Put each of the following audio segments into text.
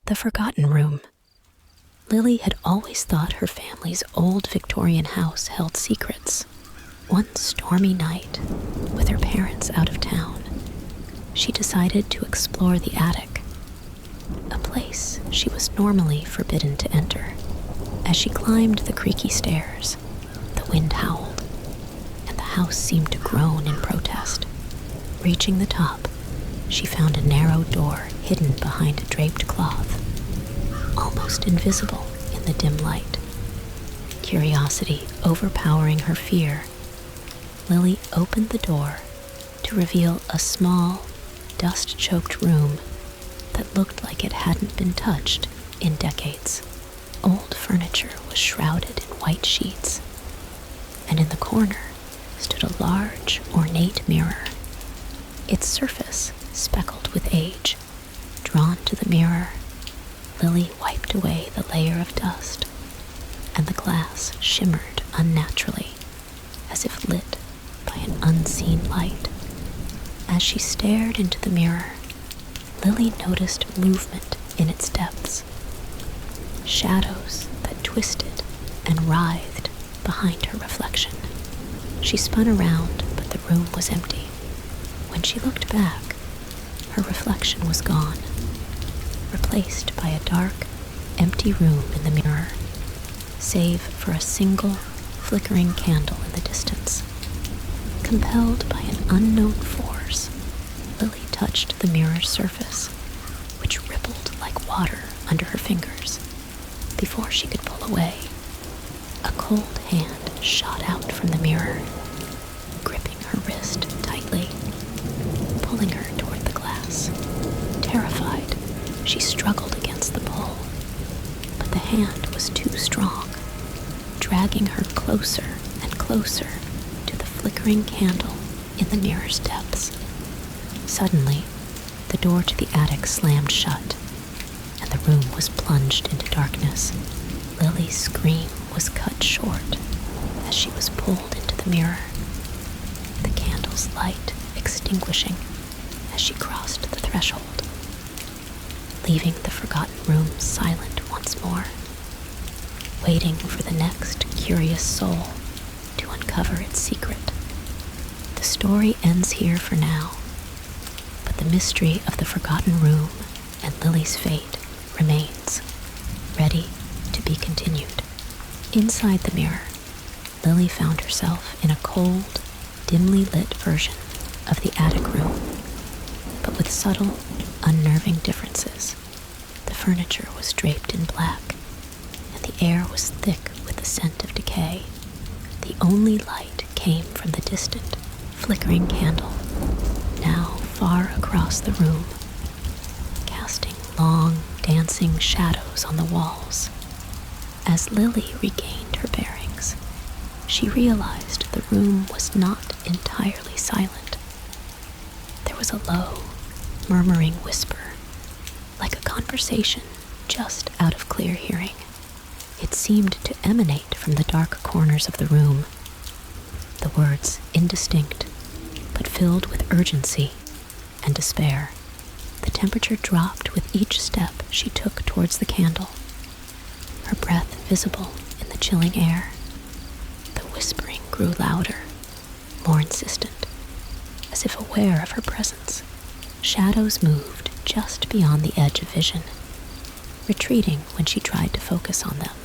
The forgotten room. Lily had always thought her family's old Victorian house held secrets. One stormy night, with her parents out of town, she decided to explore the attic, a place she was normally forbidden to enter. As she climbed the creaky stairs, the wind howled, and the house seemed to groan in protest. Reaching the top, she found a narrow door hidden behind a draped cloth, almost invisible in the dim light. Curiosity overpowering her fear, Lily opened the door to reveal a small, dust-choked room that looked like it hadn't been touched in decades. Old furniture was shrouded in white sheets, and in the corner stood a large, ornate mirror, its surface speckled with age. Drawn to the mirror, Lily wiped away the layer of dust, and the glass shimmered unnaturally, as if lit by an unseen light. As she stared into the mirror, Lily noticed movement in its depths, shadows that twisted and writhed behind her reflection. She spun around, but the room was empty. When she looked back, her reflection was gone, replaced by a dark, empty room in the mirror, save for a single, flickering candle in the distance. Compelled by an unknown force, Lily touched the mirror's surface, which rippled like water under her fingers. Before she could pull away, a cold hand shot out from the mirror, gripping her wrist tightly, pulling her toward the glass. Terrified, she struggled against the pull, but the hand was too strong, dragging her closer and closer to the flickering candle in the mirror's depths. Suddenly, the door to the attic slammed shut, and the room was plunged into darkness. Lily's scream was cut short as she was pulled into the mirror, the candle's light extinguishing as she crossed the threshold, leaving the forgotten room silent once more, waiting for the next curious soul to uncover its secret. The story ends here for now, but the mystery of the forgotten room and Lily's fate remains, ready to be continued. Inside the mirror, Lily found herself in a cold, dimly lit version of the attic room, but with subtle, unnerving differences. The furniture was draped in black, and the air was thick with the scent of decay. The only light came from the distant, flickering candle, now far across the room, casting long, dancing shadows on the walls. As Lily regained her bearings, she realized the room was not entirely silent. There was a low, murmuring whisper, like a conversation just out of clear hearing. It seemed to emanate from the dark corners of the room, the words indistinct, but filled with urgency and despair. The temperature dropped with each step she took towards the candle, her breath visible in the chilling air. The whispering grew louder, more insistent, as if aware of her presence. Shadows moved just beyond the edge of vision, retreating when she tried to focus on them.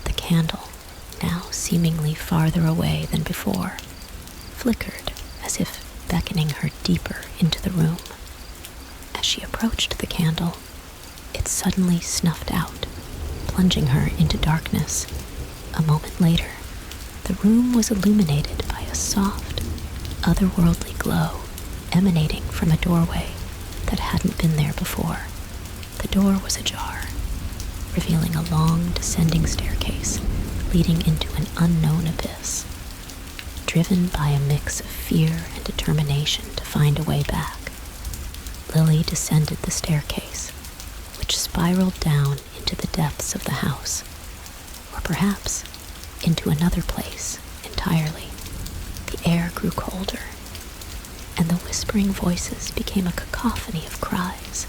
The candle, now seemingly farther away than before, flickered as if beckoning her deeper into the room. As she approached the candle, it suddenly snuffed out, plunging her into darkness. A moment later, the room was illuminated by a soft, otherworldly glow emanating from a doorway that hadn't been there before. The door was ajar, revealing a long, descending staircase leading into an unknown abyss. Driven by a mix of fear and determination to find a way back, Lily descended the staircase, which spiraled down into the depths of the house, or perhaps into another place entirely. The air grew colder, and the whispering voices became a cacophony of cries,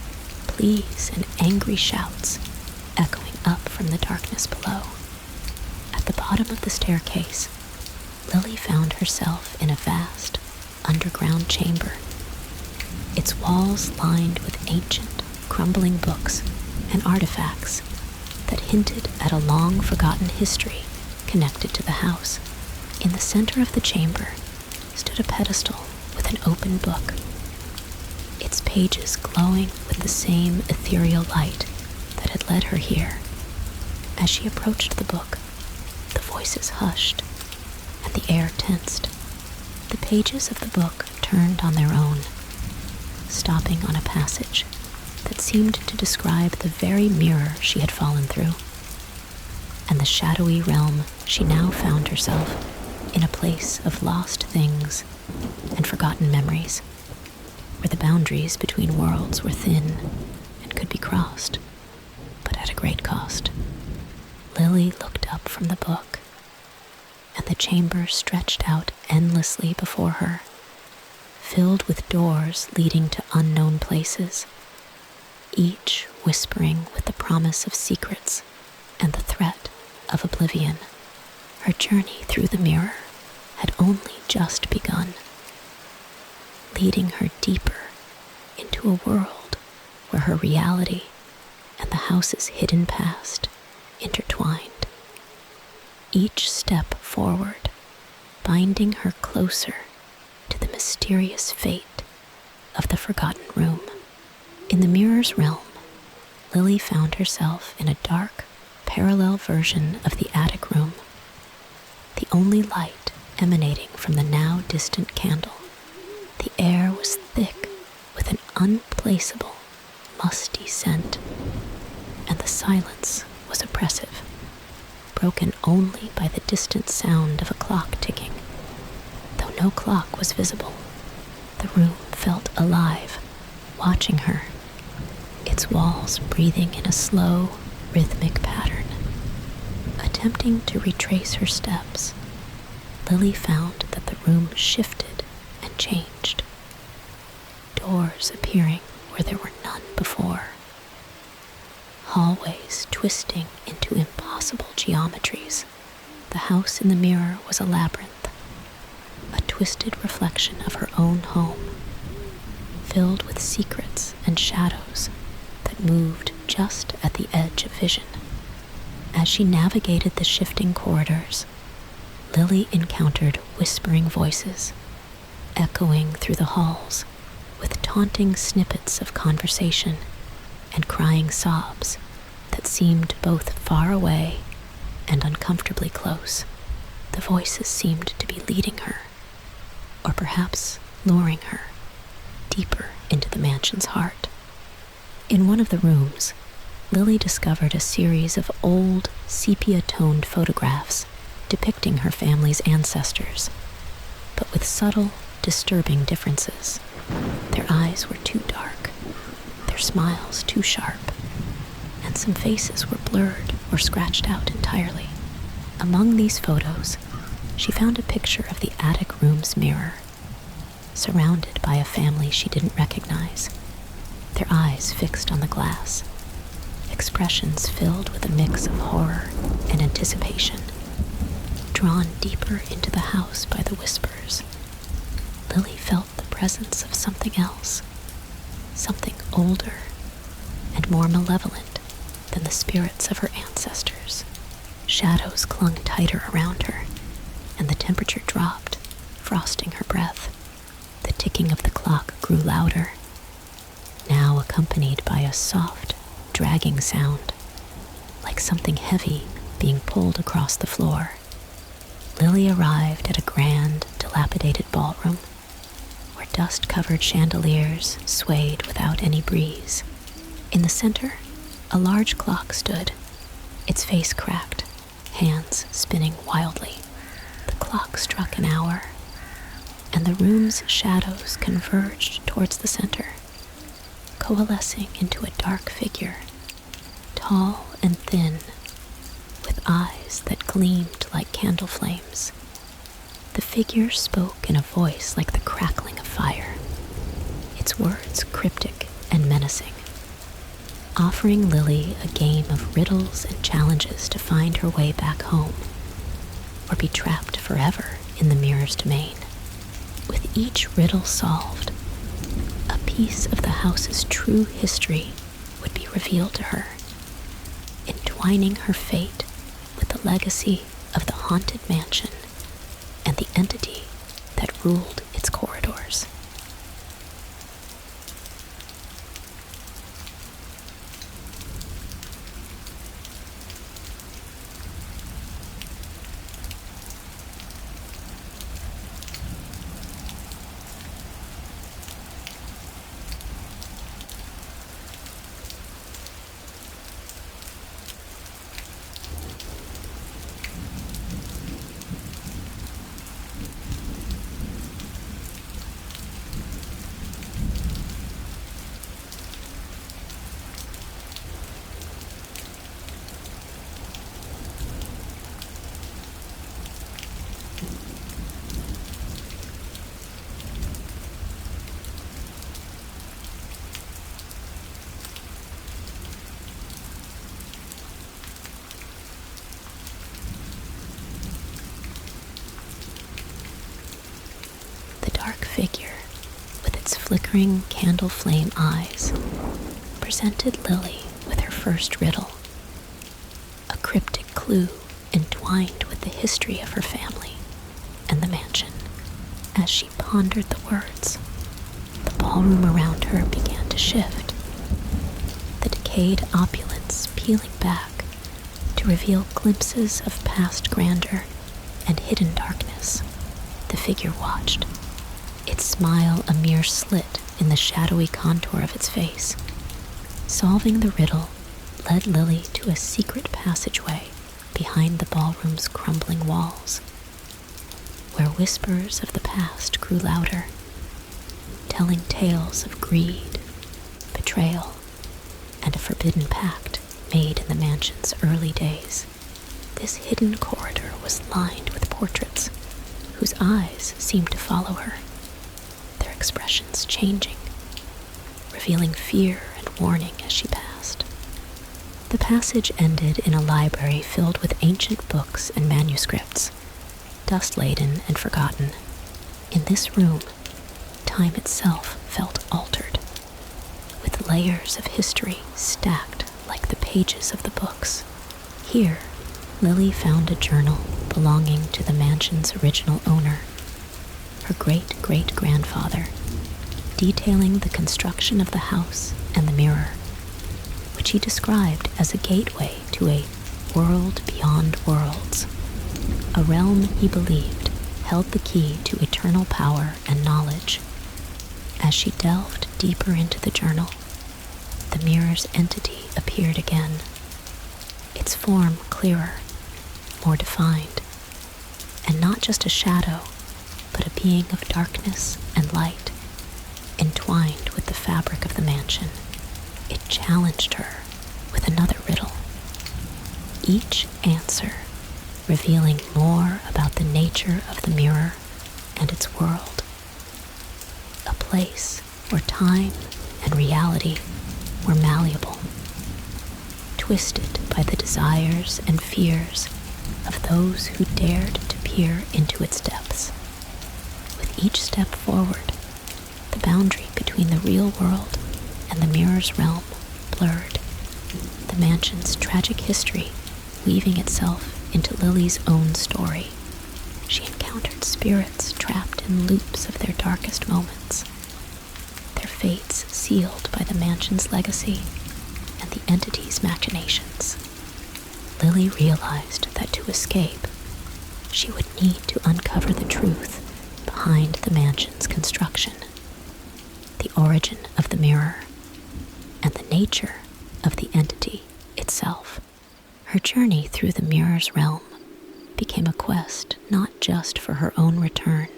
pleas and angry shouts echoing up from the darkness below. At the bottom of the staircase, Lily found herself in a vast, underground chamber, its walls lined with ancient, crumbling books and artifacts that hinted at a long-forgotten history connected to the house. In the center of the chamber stood a pedestal with an open book, its pages glowing with the same ethereal light that had led her here. As she approached the book, the voices hushed and the air tensed. The pages of the book turned on their own, stopping on a passage that seemed to describe the very mirror she had fallen through, and the shadowy realm she now found herself in, a place of lost things and forgotten memories, where the boundaries between worlds were thin and could be crossed, but at a great cost. Lily looked up from the book, and the chamber stretched out endlessly before her, filled with doors leading to unknown places, each whispering with the promise of secrets and the threat of oblivion. Her journey through the mirror had only just begun, leading her deeper into a world where her reality and the house's hidden past intertwined. Each step forward binding her closer to the mysterious fate of the forgotten room. In the mirror's realm, Lily found herself in a dark, parallel version of the attic room, the only light emanating from the now distant candle. The air was thick with an unplaceable, musty scent, and the silence was oppressive, broken only by the distant sound of a clock ticking. Though no clock was visible, the room felt alive, watching her, its walls breathing in a slow, rhythmic pattern. Attempting to retrace her steps, Lily found that the room shifted and changed, doors appearing where there were none before, hallways twisting into impossible geometries. The house in the mirror was a labyrinth, a twisted reflection of her own home, filled with secrets and shadows that moved just at the edge of vision. As she navigated the shifting corridors, Lily encountered whispering voices, echoing through the halls with taunting snippets of conversation and crying sobs that seemed both far away and uncomfortably close. The voices seemed to be leading her, or perhaps luring her, deeper into the mansion's heart. In one of the rooms, Lily discovered a series of old, sepia-toned photographs depicting her family's ancestors, but with subtle, disturbing differences. Their eyes were too dark, their smiles too sharp, and some faces were blurred or scratched out entirely. Among these photos, she found a picture of the attic room's mirror, surrounded by a family she didn't recognize, their eyes fixed on the glass, expressions filled with a mix of horror and anticipation. Drawn deeper into the house by the whispers, Lily felt the presence of something else, something older and more malevolent than the spirits of her ancestors. Shadows clung tighter around her, and the temperature dropped, frosting her breath. The ticking of the clock grew louder, now accompanied by a soft, dragging sound, like something heavy being pulled across the floor. Lily arrived at a grand, dilapidated ballroom, where dust-covered chandeliers swayed without any breeze. In the center, a large clock stood, its face cracked, hands spinning wildly. The clock struck an hour, and the room's shadows converged towards the center, coalescing into a dark figure, tall and thin, with eyes that gleamed like candle flames. The figure spoke in a voice like the crackling of fire, its words cryptic and menacing. offering Lily a game of riddles and challenges to find her way back home, or be trapped forever in the mirror's domain. With each riddle solved, a piece of the house's true history would be revealed to her, entwining her fate with the legacy of the haunted mansion and the entity that ruled its corridors. Dark figure, with its flickering candle flame eyes, presented Lily with her first riddle, a cryptic clue entwined with the history of her family and the mansion. As she pondered the words, the ballroom around her began to shift, the decayed opulence peeling back to reveal glimpses of past grandeur and hidden darkness. The figure watched, its smile a mere slit in the shadowy contour of its face. Solving the riddle led Lily to a secret passageway behind the ballroom's crumbling walls, where whispers of the past grew louder, telling tales of greed, betrayal, and a forbidden pact made in the mansion's early days. This hidden corridor was lined with portraits whose eyes seemed to follow her, their expressions changing, revealing fear and warning as she passed. The passage ended in a library filled with ancient books and manuscripts, dust-laden and forgotten. In this room, time itself felt altered, with layers of history stacked like the pages of the books. Here, Lily found a journal belonging to the mansion's original owner, her great-great-grandfather, detailing the construction of the house and the mirror, which he described as a gateway to a world beyond worlds, a realm he believed held the key to eternal power and knowledge. As she delved deeper into the journal, the mirror's entity appeared again, its form clearer, more defined, and not just a shadow, but a being of darkness and light, entwined with the fabric of the mansion. It challenged her with another riddle, each answer revealing more about the nature of the mirror and its world, a place where time and reality were malleable, twisted by the desires and fears of those who dared to peer into its depths. With each step forward, the boundary between the real world and the mirror's realm blurred, the mansion's tragic history weaving itself into Lily's own story. She encountered spirits trapped in loops of their darkest moments, their fates sealed by the mansion's legacy and the entity's machinations. Lily realized that to escape, she would need to uncover the truth behind the mansion's construction, the origin of the mirror, and the nature of the entity itself. Her journey through the mirror's realm became a quest not just for her own return,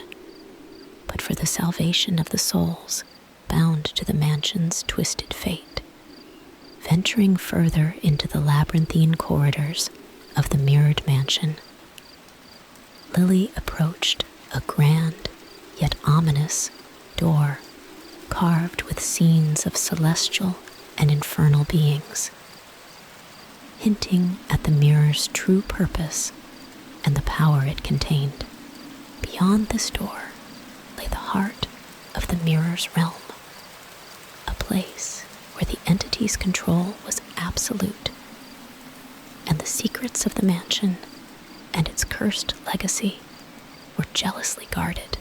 but for the salvation of the souls bound to the mansion's twisted fate. Venturing further into the labyrinthine corridors of the mirrored mansion, Lily approached a grand yet ominous door carved with scenes of celestial and infernal beings, hinting at the mirror's true purpose and the power it contained. Beyond this door lay the heart of the mirror's realm, a place where the entity's control was absolute, and the secrets of the mansion and its cursed legacy were jealously guarded.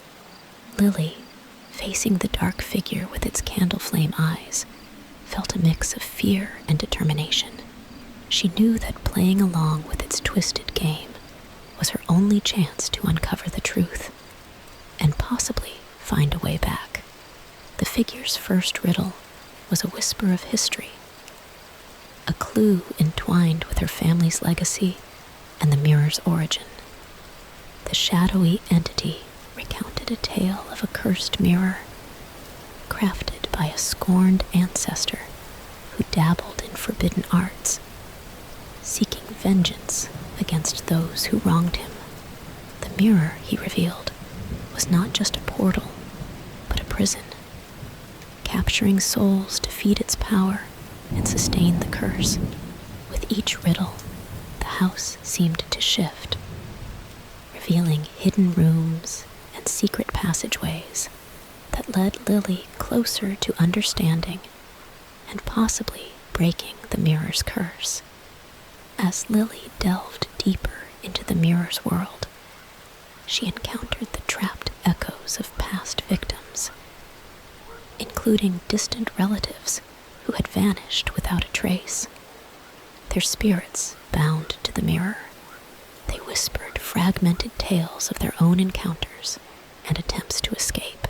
Lily, facing the dark figure with its candle flame eyes, felt a mix of fear and determination. She knew that playing along with its twisted game was her only chance to uncover the truth and possibly find a way back. The figure's first riddle was a whisper of history, a clue entwined with her family's legacy and the mirror's origin. The shadowy entity recounted a tale of a cursed mirror, crafted by a scorned ancestor who dabbled in forbidden arts, seeking vengeance against those who wronged him. The mirror, he revealed, was not just a portal, but a prison, capturing souls to feed its power and sustain the curse. With each riddle, the house seemed to shift, revealing hidden rooms and secret passageways that led Lily closer to understanding and possibly breaking the mirror's curse. As Lily delved deeper into the mirror's world, she encountered the trapped echoes of past victims, including distant relatives who had vanished without a trace. Their spirits bound to the mirror, they whispered fragmented tales of their own encounters and attempts to escape.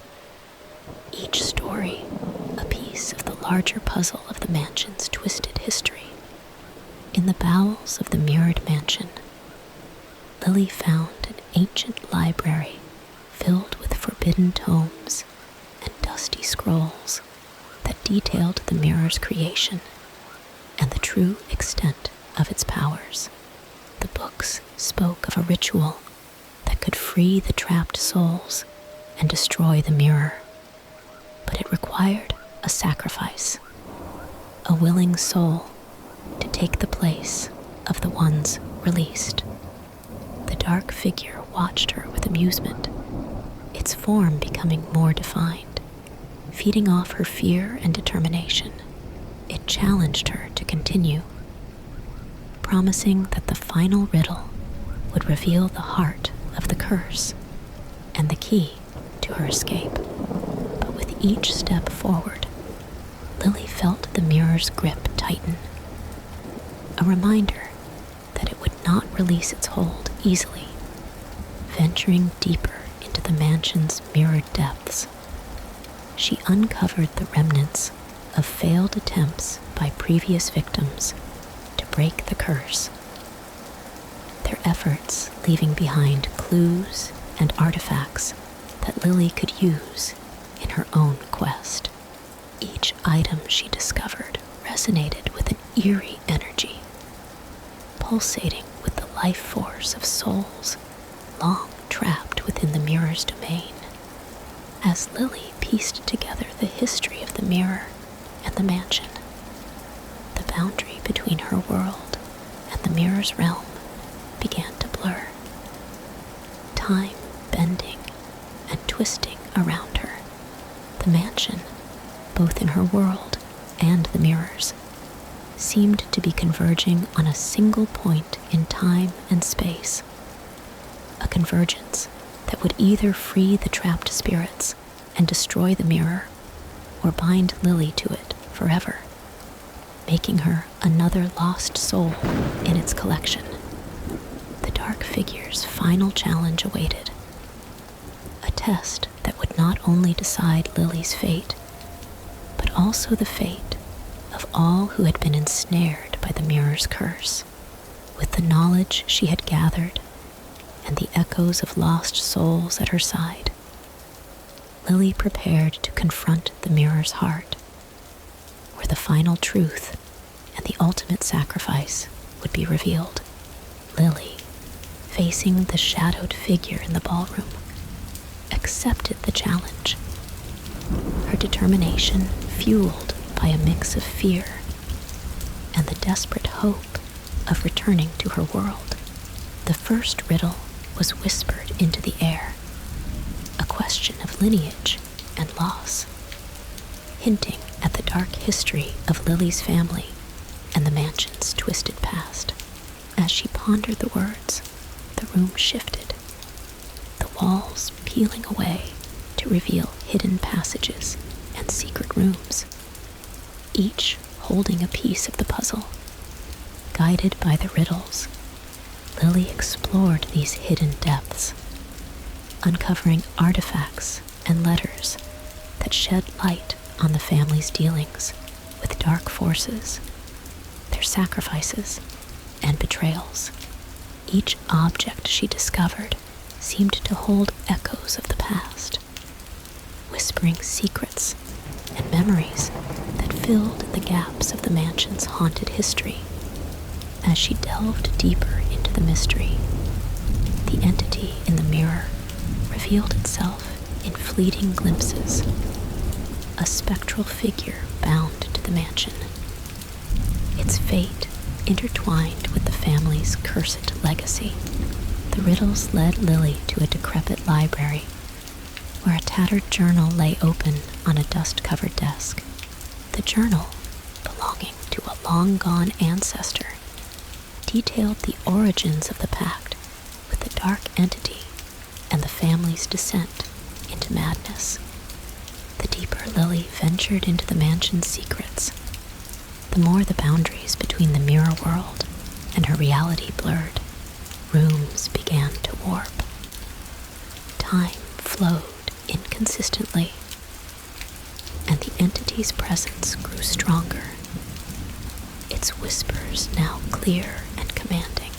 Each story, a piece of the larger puzzle of the mansion's twisted history. In the bowels of the mirrored mansion, Lily found an ancient library filled with forbidden tomes and dusty scrolls that detailed the mirror's creation and the true extent of its powers. The books spoke of a ritual that could free the trapped souls and destroy the mirror, but it required a sacrifice, a willing soul to take the place of the ones released. The dark figure watched her with amusement, its form becoming more defined, feeding off her fear and determination. It challenged her to continue, promising that the final riddle would reveal the heart of the curse and the key to her escape. But with each step forward, Lily felt the mirror's grip tighten, a reminder that it would not release its hold easily. Venturing deeper into the mansion's mirrored depths, she uncovered the remnants of failed attempts by previous victims to break the curse, their efforts leaving behind clues and artifacts that Lily could use in her own quest. Each item she discovered resonated with an eerie energy, pulsating with the life force of souls long trapped within the mirror's domain. As Lily pieced together the history of the mirror and the mansion, the boundary between her world and the mirror's realm began to blur, time bending and twisting around her. The mansion, both in her world and the mirror's, seemed to be converging on a single point in time and space, a convergence that would either free the trapped spirits and destroy the mirror, or bind Lily to it forever, making her another lost soul in its collection. The dark figure's final challenge awaited, a test that would not only decide Lily's fate, but also the fate of all who had been ensnared by the mirror's curse. With the knowledge she had gathered and the echoes of lost souls at her side, Lily prepared to confront the mirror's heart, where the final truth and the ultimate sacrifice would be revealed. Lily, facing the shadowed figure in the ballroom, accepted the challenge, her determination fueled by a mix of fear and the desperate hope of returning to her world. The first riddle was whispered into the air, a question of lineage and loss, hinting at the dark history of Lily's family and the mansion's twisted past. As she pondered the words, the room shifted, the walls peeling away to reveal hidden passages and secret rooms, each holding a piece of the puzzle. Guided by the riddles, Lily explored these hidden depths, uncovering artifacts and letters that shed light on the family's dealings with dark forces, their sacrifices and betrayals. Each object she discovered seemed to hold echoes of the past, whispering secrets and memories that filled the gaps of the mansion's haunted history. As she delved deeper into the mystery, the entity in the mirror revealed itself in fleeting glimpses, a spectral figure bound to the mansion, its fate intertwined with the family's cursed legacy. The riddles led Lily to a decrepit library, where a tattered journal lay open on a dust-covered desk. The journal, belonging to a long-gone ancestor, detailed the origins of the pact with the dark entity and the family's descent into madness. The deeper Lily ventured into the mansion's secrets, the more the boundaries between the mirror world and her reality blurred. Rooms began to warp. Time flowed inconsistently, and the entity's presence grew stronger, its whispers now clear and commanding,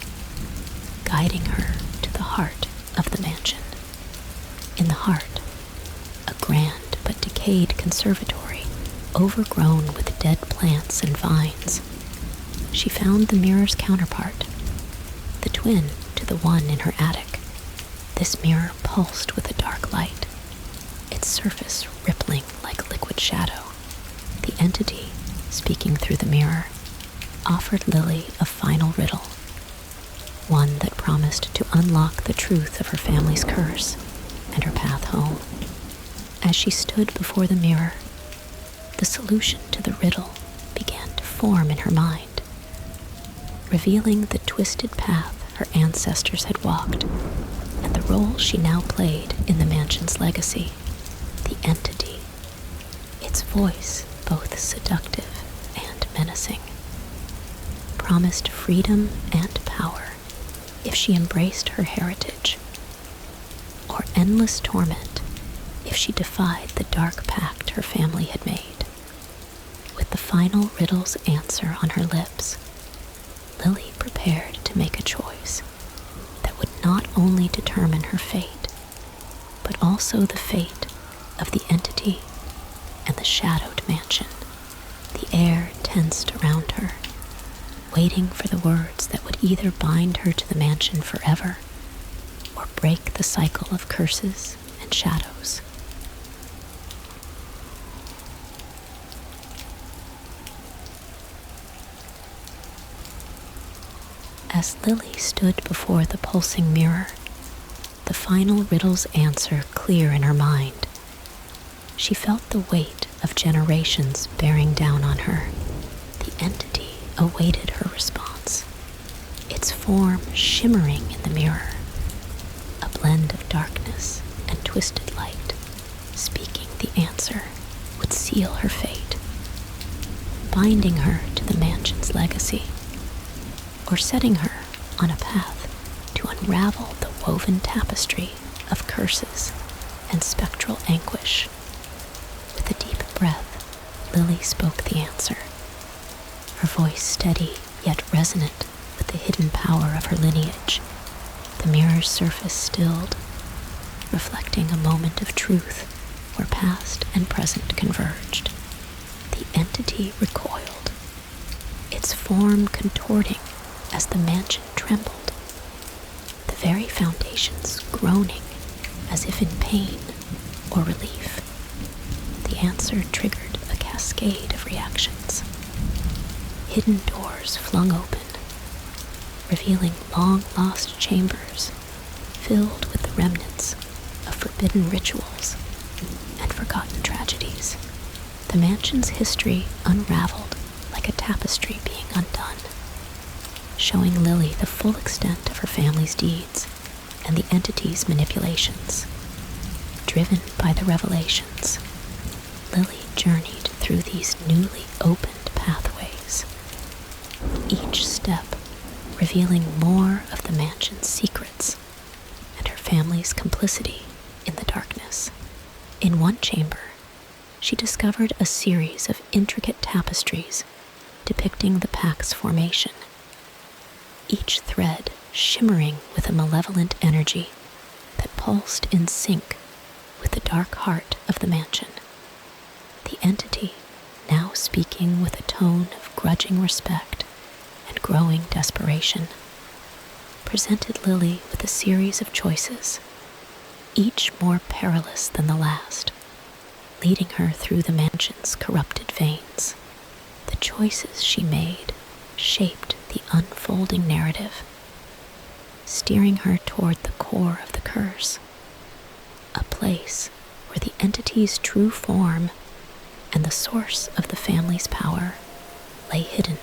guiding her to the heart of the mansion. In the heart, a grand but decayed conservatory, overgrown with dead plants and vines, she found the mirror's counterpart, the twin to the one in her attic. This mirror pulsed with a dark light, its surface rippling like liquid shadow. The entity, speaking through the mirror, offered Lily a final riddle, one that promised to unlock the truth of her family's curse and her path home. As she stood before the mirror, the solution to the riddle began to form in her mind, revealing the twisted path her ancestors had walked and the role she now played in the mansion's legacy. The entity, its voice both seductive and menacing, promised freedom and power if she embraced her heritage, or endless torment if she defied the dark pact her family had made. With the final riddle's answer on her lips, Lily prepared to make a choice that would not only determine her fate, but also the fate of the entity and the shadowed mansion. The air tensed around her, waiting for the words that would either bind her to the mansion forever or break the cycle of curses and shadows. As Lily stood before the pulsing mirror, the final riddle's answer clear in her mind, she felt the weight of generations bearing down on her. The entity awaited her response, its form shimmering in the mirror, a blend of darkness and twisted light. Speaking the answer would seal her fate, binding her to the mansion's legacy, or setting her on a path to unravel the woven tapestry of curses and spectral anguish. With a deep breath, Lily spoke the answer, her voice steady yet resonant with the hidden power of her lineage. The mirror's surface stilled, reflecting a moment of truth where past and present converged. The entity recoiled, its form contorting as the mansion trembled, the very foundations groaning as if in pain or relief. The answer triggered a cascade of reactions. hidden doors flung open, revealing long-lost chambers filled with the remnants of forbidden rituals and forgotten tragedies. The mansion's history unraveled like a tapestry being undone, showing Lily the full extent of her family's deeds and the entity's manipulations. Driven by the revelations, Lily journeyed through these newly opened pathways, each step revealing more of the mansion's secrets and her family's complicity in the darkness. In one chamber, she discovered a series of intricate tapestries depicting the pack's formation, each thread shimmering with a malevolent energy that pulsed in sync with the dark heart of the mansion. The entity, now speaking with a tone of grudging respect and growing desperation, presented Lily with a series of choices, each more perilous than the last, leading her through the mansion's corrupted veins. The choices she made shaped the unfolding narrative, steering her toward the core of the curse, a place where the entity's true form and the source of the family's power lay hidden.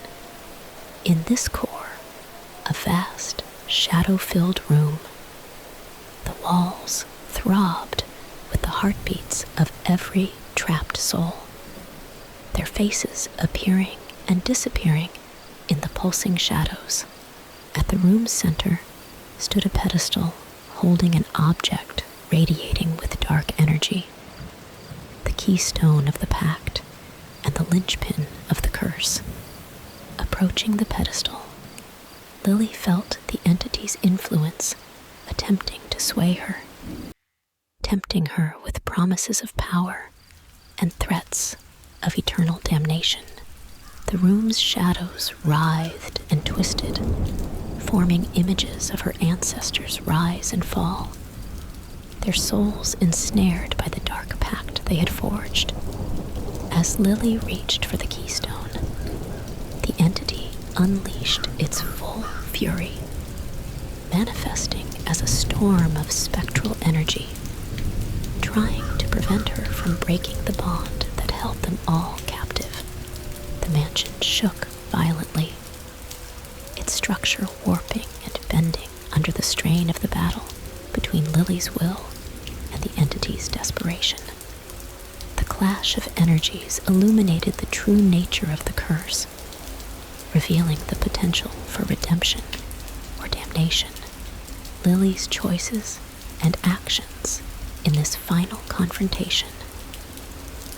In this core, a vast, shadow-filled room, the walls throbbed with the heartbeats of every trapped soul, their faces appearing and disappearing in the pulsing shadows. At the room's center stood a pedestal holding an object radiating with dark energy, the keystone of the pact and the linchpin of the curse. Approaching the pedestal, Lily felt the entity's influence attempting to sway her, tempting her with promises of power and threats of eternal damnation. The room's shadows writhed and twisted, forming images of her ancestors' rise and fall, their souls ensnared by the dark pact they had forged. As Lily reached for the keystone, the entity unleashed its full fury, manifesting as a storm of spectral energy, trying to prevent her from breaking the bond that held them all captive. The mansion shook violently, its structure warping and bending under the strain of the battle between Lily's will and the entity's desperation. The clash of energies illuminated the true nature of the curse, revealing the potential for redemption or damnation. Lily's choices and actions in this final confrontation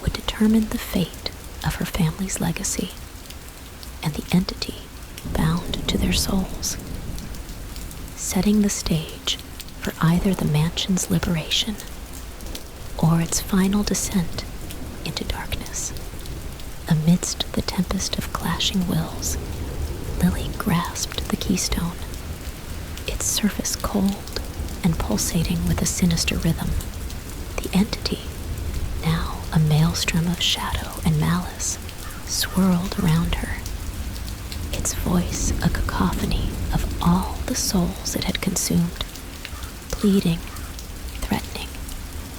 would determine the fate of her family's legacy and the entity bound to their souls, setting the stage for either the mansion's liberation or its final descent into darkness. Amidst the tempest of clashing wills, Lily grasped the keystone, its surface cold and pulsating with a sinister rhythm. The entity, now a maelstrom of shadow and malice, swirled around her, its voice a cacophony of all the souls it had consumed, pleading, threatening,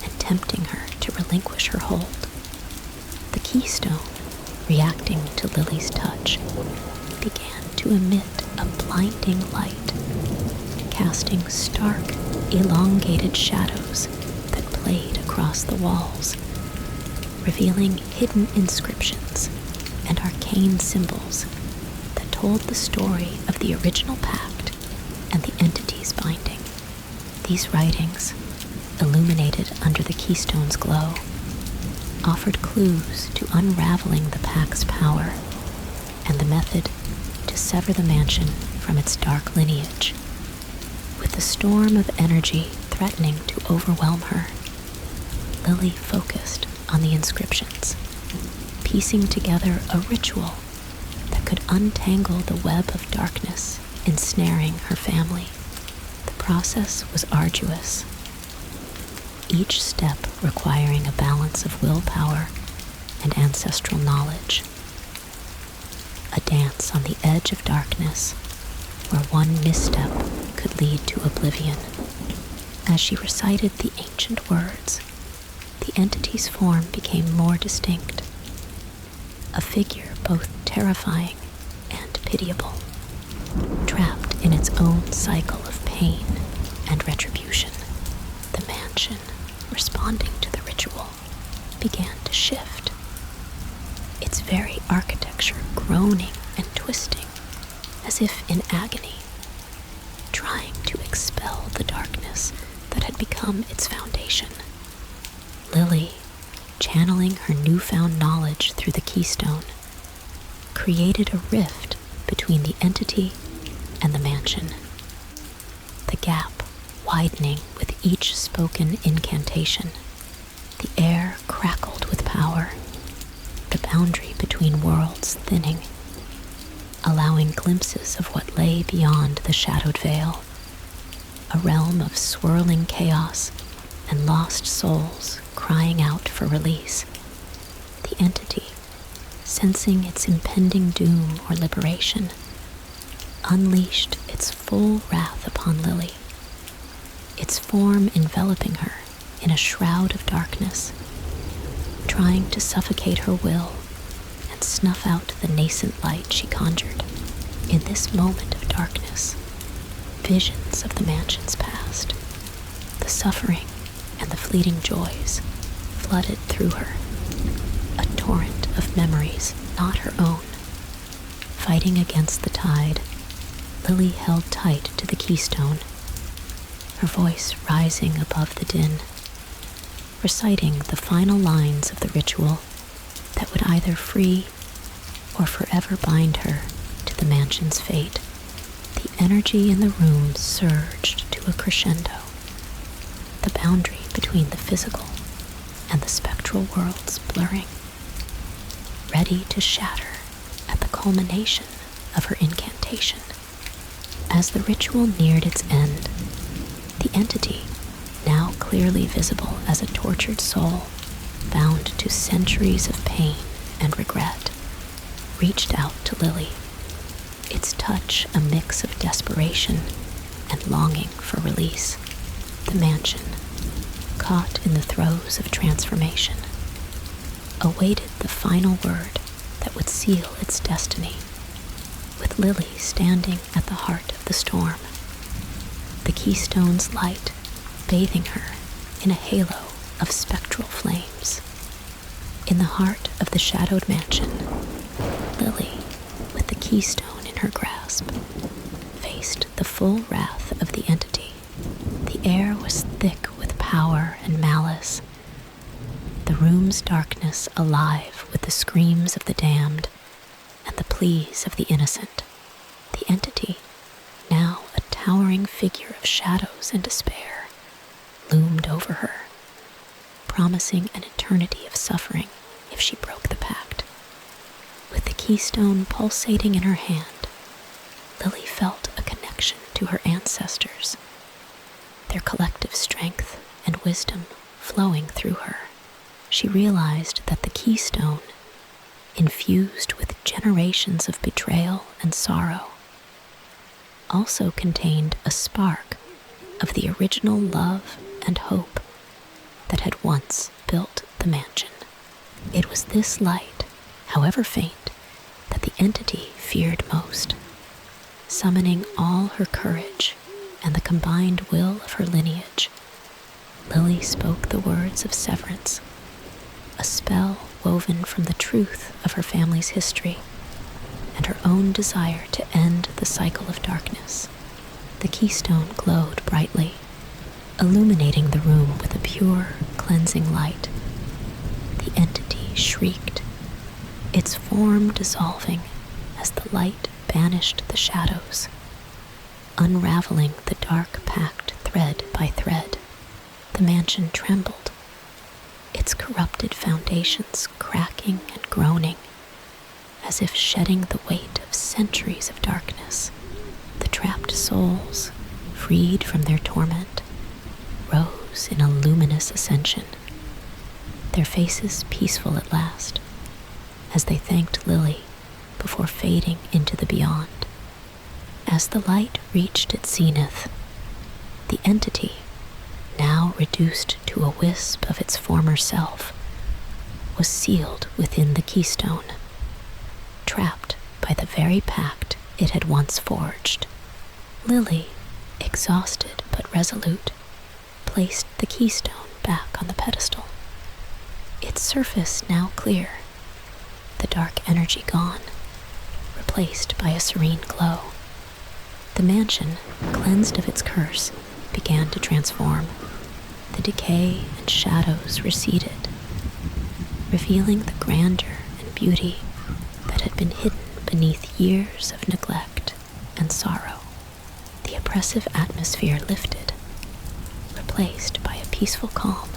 and tempting her to relinquish her hold. The keystone, reacting to Lily's touch, began to emit a blinding light, casting stark, elongated shadows that played across the walls, revealing hidden inscriptions and arcane symbols that told the story of the original pact and the entity's binding. These writings, illuminated under the keystone's glow, offered clues to unraveling the pact's power and the method to sever the mansion from its dark lineage. With the storm of energy threatening to overwhelm her, Lily focused on the inscriptions, piecing together a ritual that could untangle the web of darkness ensnaring her family. The process was arduous, each step requiring a balance of willpower and ancestral knowledge. a dance on the edge of darkness where one misstep could lead to oblivion. As she recited the ancient words, the entity's form became more distinct, a figure both terrifying and pitiable, trapped in its own cycle of pain and retribution. The mansion, responding to the ritual, began to shift, its very architecture groaning and twisting as if in agony, trying to expel the darkness that had become its foundation. Lily, channeling her newfound knowledge through the keystone, created a rift between the entity and the mansion, the gap widening with each spoken incantation. The air crackled with power, the boundary between worlds thinning, allowing glimpses of what lay beyond the shadowed veil, a realm of swirling chaos and lost souls crying out for release. The entity, sensing its impending doom or liberation, unleashed its full wrath upon Lily, its form enveloping her in a shroud of darkness, trying to suffocate her will and snuff out the nascent light she conjured. In this moment of darkness, visions of the mansion's past, the suffering and the fleeting joys, flooded through her, a torrent of memories not her own. Fighting against the tide, Lily held tight to the keystone, her voice rising above the din, reciting the final lines of the ritual that would either free or forever bind her to the mansion's fate. The energy in the room surged to a crescendo, the boundary between the physical and the spectral worlds blurring, ready to shatter at the culmination of her incantation. As the ritual neared its end, the entity, now clearly visible as a tortured soul, bound to centuries of pain and regret, reached out to Lily, its touch a mix of desperation and longing for release. The mansion, caught in the throes of transformation, awaited the final word that would seal its destiny, with Lily standing at the heart of the storm, the keystone's light bathing her in a halo of spectral flames. In the heart of the shadowed mansion, Lily, with the keystone in her grasp, faced the full wrath of the entity. The air was thick with power and malice, the room's darkness alive with the screams of the damned and the pleas of the innocent. The entity, now a towering figure of shadows and despair, loomed over her, promising an eternity of suffering if she broke the pact. With the keystone pulsating in her hand, Lily felt a connection to her ancestors, their collective strength and wisdom flowing through her. She realized that the keystone, infused with generations of betrayal and sorrow, also contained a spark of the original love and hope that had once built the mansion. It was this light, however faint, that the entity feared most. Summoning all her courage and the combined will of her lineage, Lily spoke the words of severance, a spell woven from the truth of her family's history and her own desire to end the cycle of darkness. The keystone glowed brightly, illuminating the room with a pure, cleansing light. The entity shrieked, its form dissolving as the light banished the shadows, unraveling the dark pact thread by thread. The mansion trembled, its corrupted foundations cracking and groaning, as if shedding the weight of centuries of darkness. The trapped souls, freed from their torment, rose in a luminous ascension, their faces peaceful at last, as they thanked Lily before fading into the beyond. As the light reached its zenith, the entity, now reduced to a wisp of its former self, was sealed within the keystone, trapped by the very pact it had once forged. Lily, exhausted but resolute, placed the keystone back on the pedestal. Its surface now clear, the dark energy gone, replaced by a serene glow. The mansion, cleansed of its curse, began to transform. The decay and shadows receded, revealing the grandeur and beauty that had been hidden beneath years of neglect and sorrow. The oppressive atmosphere lifted, replaced by a peaceful calm,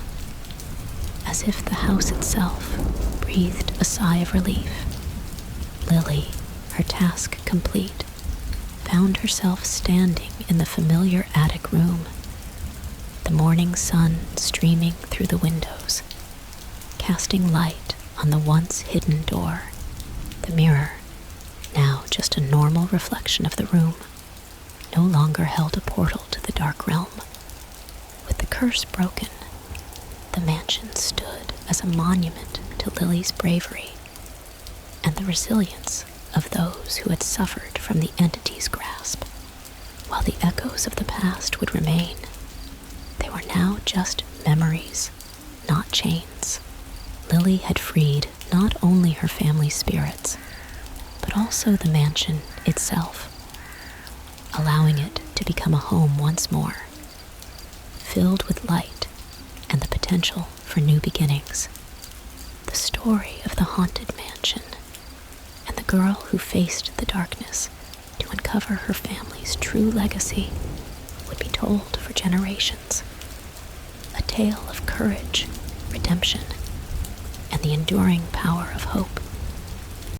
as if the house itself breathed a sigh of relief. Lily, her task complete, found herself standing in the familiar attic room, the morning sun streaming through the windows, casting light on the once hidden door. The mirror, now just a normal reflection of the room, no longer held a portal to the dark realm. With the curse broken, the mansion stood as a monument to Lily's bravery and the resilience of those who had suffered from the entity's grasp. While the echoes of the past would remain, they were now just memories, not chains. Lily had freed not only her family's spirits, but also the mansion itself, allowing it to become a home once more, filled with light and the potential for new beginnings. The story of the haunted mansion and the girl who faced the darkness to uncover her family's true legacy would be told for generations. A tale of courage, redemption, and the enduring power of hope.